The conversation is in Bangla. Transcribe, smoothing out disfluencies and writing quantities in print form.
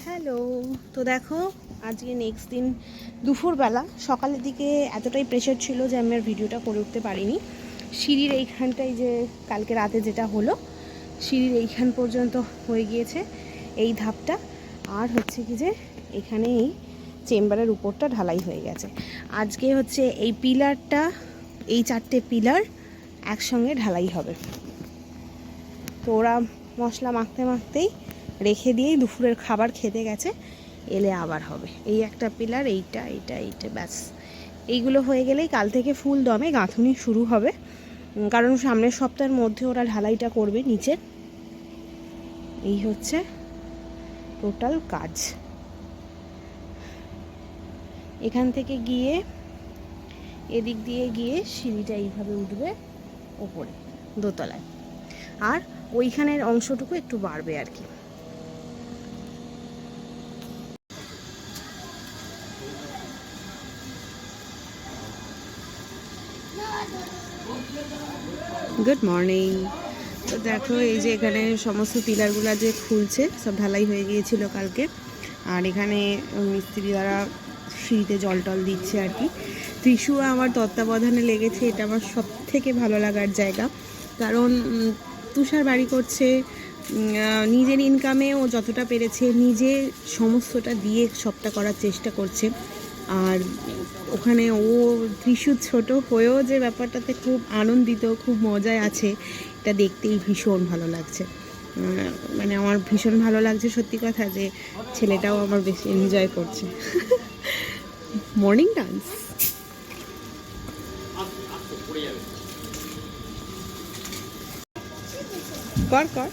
হ্যালো। তো দেখো, আজকে নেক্সট দিন দুপুরবেলা। সকালের দিকে এতটাই প্রেশার ছিল যে আমি আর ভিডিওটা করে উঠতে পারিনি। সিঁড়ির এইখানটায় যে কালকে রাতে যেটা হলো, সিঁড়ির এইখান পর্যন্ত হয়ে গিয়েছে এই ধাপটা। আর হচ্ছে কি যে এখানে এই চেম্বারের উপরটা ঢালাই হয়ে গেছে। আজকে হচ্ছে এই পিলারটা, এই 4টে পিলার একসঙ্গে ঢালাই হবে। তো ওরা মশলা মাখতে মাখতেই রেখে দিয়েই দুপুরের খাবার খেতে গেছে, এলে আবার হবে। এই একটা পিলার, এইটা এইটা এইটা, ব্যাস। এইগুলো হয়ে গেলেই কাল থেকে ফুল দমে গাঁথুনি শুরু হবে, কারণ সামনের সপ্তাহের মধ্যে ওরা ঢালাইটা করবে নিচের। এই হচ্ছে টোটাল কাজ। এখান থেকে গিয়ে এদিক দিয়ে গিয়ে সিঁড়িটা এইভাবে উঠবে ওপরে দোতলায়, আর ওইখানের অংশটুকু একটু বাড়বে আর কি। Good morning. তো দেখো, এই যে এখানে সমস্ত পিলারগুলো যে খুলছে, সব ঢালাই হয়ে গিয়েছিল কালকে। আর এখানে মিস্ত্রি দ্বারা সিঁড়িতে জল টল দিচ্ছে আর কি। ত্রিশু আমার তত্ত্বাবধানে লেগেছে, এটা আমার সব থেকে ভালো লাগার জায়গা। কারণ তুষার বাড়ি করছে, নিজের ইনকামে ও যতটা পেরেছে নিজে সমস্তটা দিয়ে সবটা করার চেষ্টা করছে। আর ওখানে ও ত্রিশু ছোট হয়েও যে ব্যাপারটাতে খুব আনন্দিত, খুব মজায় আছে, এটা দেখতেই ভীষণ ভালো লাগছে। মানে আমার ভীষণ ভালো লাগছে সত্যি কথা, যে ছেলেটাও আমার বেশি এনজয় করছে। মর্নিং ডান্স কর কর।